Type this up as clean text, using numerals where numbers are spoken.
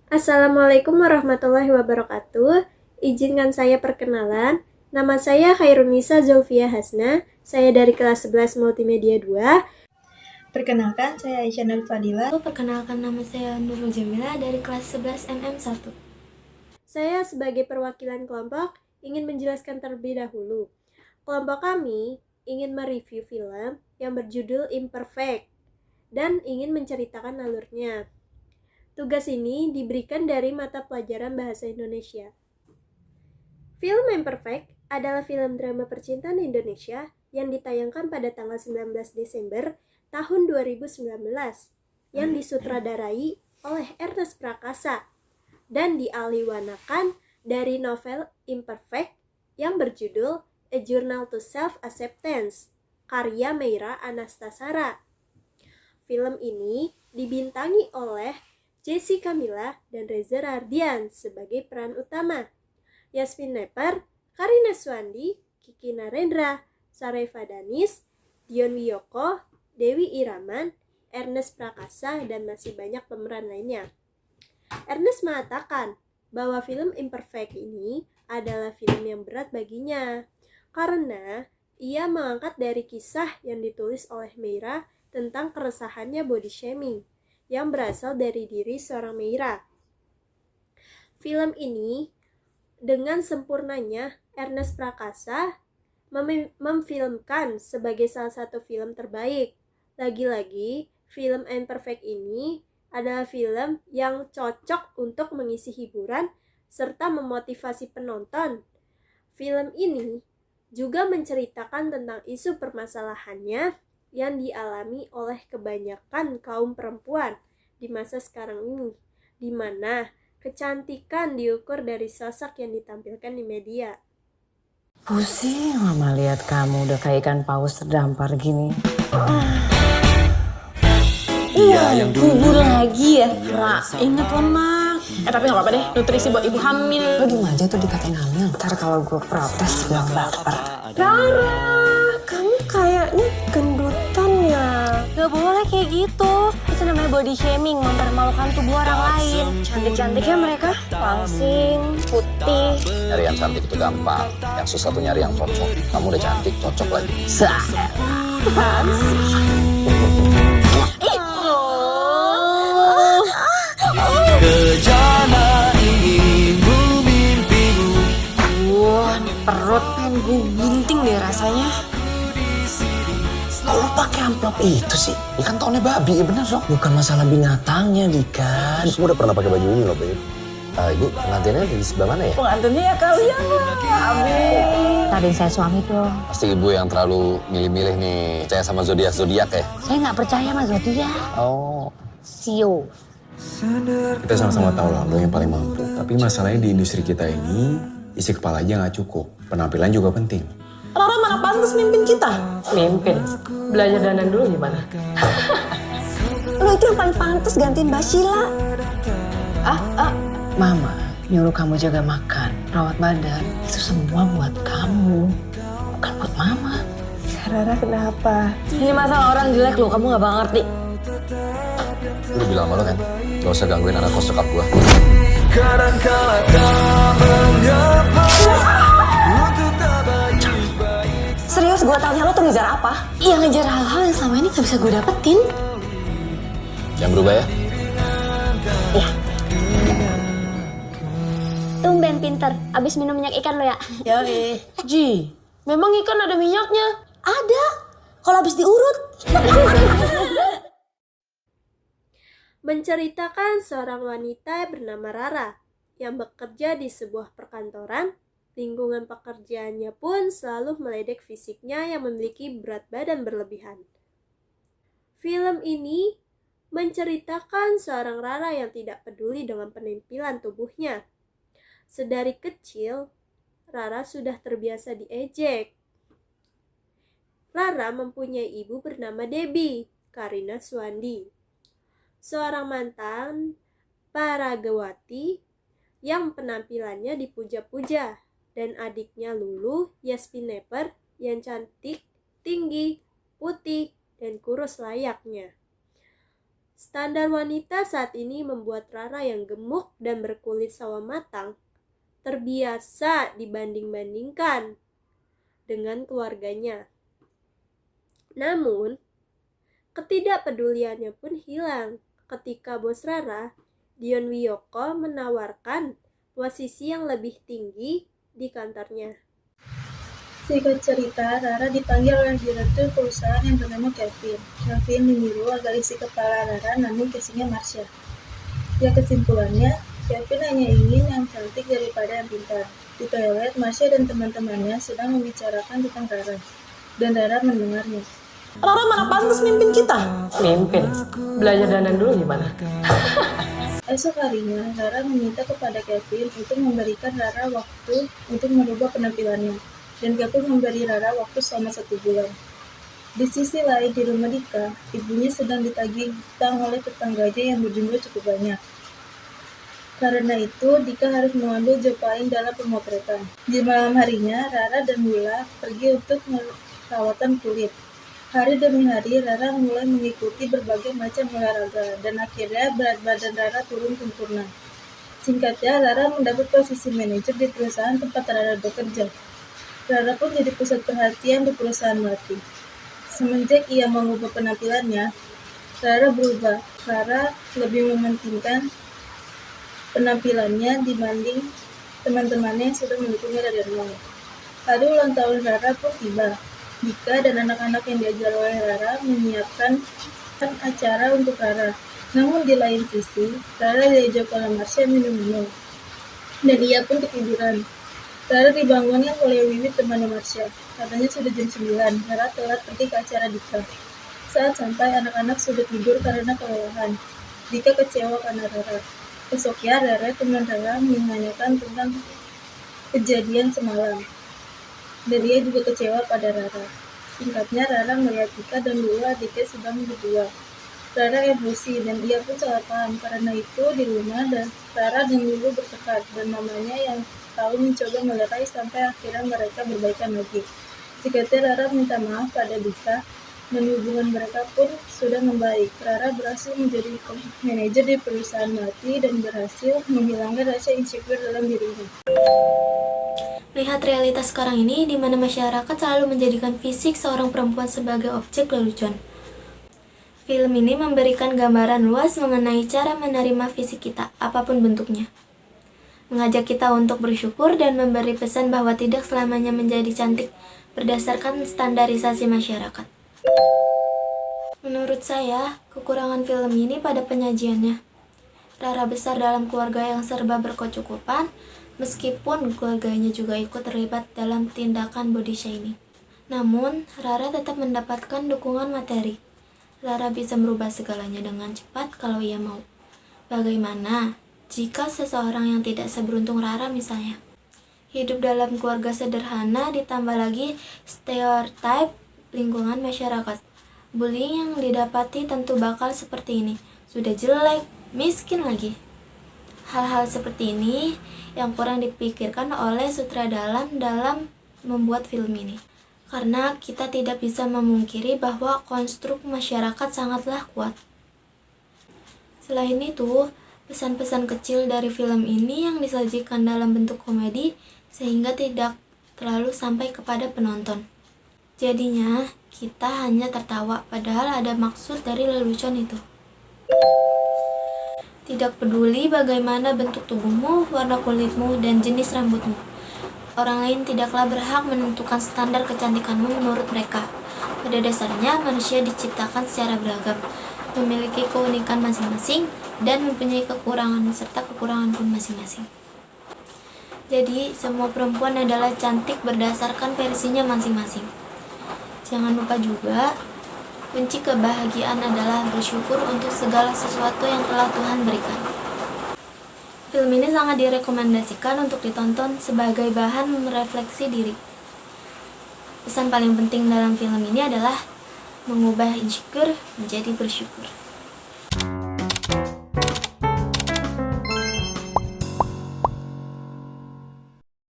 Assalamualaikum warahmatullahi wabarakatuh. Izinkan saya perkenalan. Nama saya Khairunisa Zulfia Hasna. Saya dari kelas 11 Multimedia 2. Perkenalkan, saya Aisyah Nur Fadila. Perkenalkan, nama saya Nurul Jamila dari kelas 11 MM1. Saya sebagai perwakilan kelompok ingin menjelaskan terlebih dahulu. Kelompok kami ingin mereview film yang berjudul Imperfect dan ingin menceritakan alurnya. Tugas ini diberikan dari mata pelajaran Bahasa Indonesia. Film Imperfect adalah film drama percintaan Indonesia yang ditayangkan pada tanggal 19 Desember tahun 2019 yang disutradarai oleh Ernest Prakasa dan dialihwanakan dari novel Imperfect yang berjudul A Journal to Self-Acceptance karya Meira Anastasara. Film ini dibintangi oleh Jessica Mila dan Reza Rardian sebagai peran utama. Yasmin Nepper, Karina Suwandi, Kiki Narendra, Sarefa Danis, Dion Wiyoko, Dewi Iraman, Ernest Prakasa, dan masih banyak pemeran lainnya. Ernest mengatakan bahwa film Imperfect ini adalah film yang berat baginya karena ia mengangkat dari kisah yang ditulis oleh Meira tentang keresahannya body shaming yang berasal dari diri seorang Meira. Film ini dengan sempurnanya Ernest Prakasa memfilmkan sebagai salah satu film terbaik. Lagi-lagi, film Imperfect ini adalah film yang cocok untuk mengisi hiburan serta memotivasi penonton. Film ini juga menceritakan tentang isu permasalahannya yang dialami oleh kebanyakan kaum perempuan di masa sekarang ini, di mana kecantikan diukur dari sosok yang ditampilkan di media. Pusing mama lihat kamu udah kayak ikan paus terdampar gini. Iya, yang kubur lagi ya. Ingat lemak. Tapi gak apa-apa deh, nutrisi buat ibu hamil. Lo gimana aja tuh dikatain hamil. Ntar kalau gue protes bilang baper. Rara, kamu kayaknya gendutan ya. Gak boleh kayak gitu. Itu namanya body shaming, mempermalukan tubuh orang lain. Cantik-cantiknya mereka langsing, putih. Nyari yang cantik itu gampang, yang susah tuh nyari yang cocok. Kamu udah cantik, cocok lagi. Kejana ingin mimpimu. Wah, perut pengen gue gunting deh rasanya. Kok lu pakai amplop itu sih? Ikan tahunnya babi, ya bener dong. Bukan masalah binatangnya, Dika. Kamu udah pernah pakai baju ini loh, Beb. Ibu, pengantinnya di sebelah mana ya? Pengantinnya ya kalian lah. Tadi saya suami dong. Pasti ibu yang terlalu milih-milih nih. Percaya sama zodiak-zodiak ya? Saya nggak percaya sama zodiak. Oh. Sio. Kita sama-sama tahu lah lo yang paling mampu. Tapi masalahnya di industri kita ini, isi kepala aja nggak cukup. Penampilan juga penting. Rara mana pantas mimpin kita? Mimpin? Belajar dandan dulu gimana? Lo itu yang paling pantas gantiin Mbak Sheila. Mama nyuruh kamu jaga makan, rawat badan. Itu semua buat kamu. Bukan buat mama. Rara kenapa? Ini masalah orang jelek loh, kamu gak bakal ngerti. Lu bilang sama lo kan? Gak usah gangguin anak kos cokap gua. Kadangkala tak mengapa untuk tak baik-baik. Serius, gue tanya lo tuh ngejar apa? Iya, ngejar hal-hal yang selama ini gak bisa gue dapetin. Jangan berubah ya. Tumben pinter, abis minum minyak ikan lo ya? Yoi. Ji, memang ikan ada minyaknya? Ada. Kalau habis diurut. Menceritakan seorang wanita bernama Rara yang bekerja di sebuah perkantoran. Lingkungan pekerjaannya pun selalu meledek fisiknya yang memiliki berat badan berlebihan. Film ini menceritakan seorang Rara yang tidak peduli dengan penampilan tubuhnya. Sedari kecil, Rara sudah terbiasa diejek. Rara mempunyai ibu bernama Debbie, Karina Suwandi, seorang mantan paragawati yang penampilannya dipuja-puja dan adiknya Lulu, Yasmin Nepper, yang cantik, tinggi, putih, dan kurus layaknya. Standar wanita saat ini membuat Rara yang gemuk dan berkulit sawo matang terbiasa dibanding-bandingkan dengan keluarganya. Namun, ketidakpeduliannya pun hilang ketika bos Rara, Dion Wiyoko, menawarkan posisi yang lebih tinggi di kantornya. Singkat cerita, Rara dipanggil oleh direktur perusahaan yang bernama Kevin. Kevin menyuruh agar isi kepala Rara namun casingnya Marsha. Ya kesimpulannya, Kevin hanya ingin yang cantik daripada yang pintar. Di toilet, Marsha dan teman-temannya sedang membicarakan tentang Rara. Dan Rara mendengarnya. Rara mana pantas mimpin kita? Mimpin? Belajar dandan dulu gimana? Esok harinya, Rara meminta kepada Kevin untuk memberikan Rara waktu untuk merubah penampilannya. Dan Kevin memberi Rara waktu selama 1 bulan. Di sisi lain, di rumah Dika, ibunya sedang ditagih hutang oleh tetangganya yang berjumlah cukup banyak. Karena itu, Dika harus mengambil job lain dalam pemotretan. Di malam harinya, Rara dan Willa pergi untuk perawatan kulit. Hari demi hari, Rara mulai mengikuti berbagai macam olahraga, dan akhirnya berat badan Rara turun sempurna. Singkatnya, Rara mendapat posisi manajer di perusahaan tempat Rara bekerja. Rara pun jadi pusat perhatian di perusahaan melati. Semenjak ia mengubah penampilannya, Rara berubah. Rara lebih mementingkan penampilannya dibanding teman-temannya yang sudah mendukungnya dari nol. Hari ulang tahun Rara pun tiba. Dika dan anak-anak yang diajar oleh Rara menyiapkan acara untuk Rara. Namun di lain sisi, Rara diajak oleh Marsha minum-minum. Dan ia pun ketiduran. Rara dibangunkan oleh Wiwi temannya Marsha. Katanya sudah jam 9, Rara telat pergi ke acara Dika. Saat sampai, anak-anak sudah tidur karena kelelahan. Dika kecewa karena Rara. Esoknya, Rara teman Rara menanyakan tentang kejadian semalam. Dan dia juga kecewa pada Rara. Singkatnya, Rara melihat Dika dan Lulu adiknya sedang berdua. Rara emosi dan ia pun salah paham. Karena itu, di rumah Rara dan Lulu bertengkar dan mamanya yang tahu mencoba melerai sampai akhirnya mereka berbaikan lagi. Singkatnya, Rara minta maaf pada Dika dan hubungan mereka pun sudah membaik. Rara berhasil menjadi manajer di perusahaan melati dan berhasil menghilangkan rasa insecure dalam dirinya. Lihat realitas sekarang ini di mana masyarakat selalu menjadikan fisik seorang perempuan sebagai objek lelucon. Film ini memberikan gambaran luas mengenai cara menerima fisik kita, apapun bentuknya. Mengajak kita untuk bersyukur dan memberi pesan bahwa tidak selamanya menjadi cantik berdasarkan standarisasi masyarakat. Menurut saya, kekurangan film ini pada penyajiannya. Rara besar dalam keluarga yang serba berkecukupan, meskipun keluarganya juga ikut terlibat dalam tindakan body shaming. Namun, Rara tetap mendapatkan dukungan materi. Rara bisa merubah segalanya dengan cepat kalau ia mau. Bagaimana jika seseorang yang tidak seberuntung Rara misalnya, hidup dalam keluarga sederhana ditambah lagi stereotip lingkungan masyarakat. Bullying yang didapati tentu bakal seperti ini. Sudah jelek, miskin lagi. Hal-hal seperti ini yang kurang dipikirkan oleh sutradara dalam membuat film ini. Karena kita tidak bisa memungkiri bahwa konstruk masyarakat sangatlah kuat. Selain itu, pesan-pesan kecil dari film ini yang disajikan dalam bentuk komedi sehingga tidak terlalu sampai kepada penonton. Jadinya, kita hanya tertawa padahal ada maksud dari lelucon itu. Tidak peduli bagaimana bentuk tubuhmu, warna kulitmu, dan jenis rambutmu. Orang lain tidaklah berhak menentukan standar kecantikanmu menurut mereka. Pada dasarnya, manusia diciptakan secara beragam, memiliki keunikan masing-masing, dan mempunyai kekurangan serta kekurangan pun masing-masing. Jadi, semua perempuan adalah cantik berdasarkan versinya masing-masing. Jangan lupa juga, kunci kebahagiaan adalah bersyukur untuk segala sesuatu yang telah Tuhan berikan. Film ini sangat direkomendasikan untuk ditonton sebagai bahan merefleksi diri. Pesan paling penting dalam film ini adalah mengubah insecure menjadi bersyukur.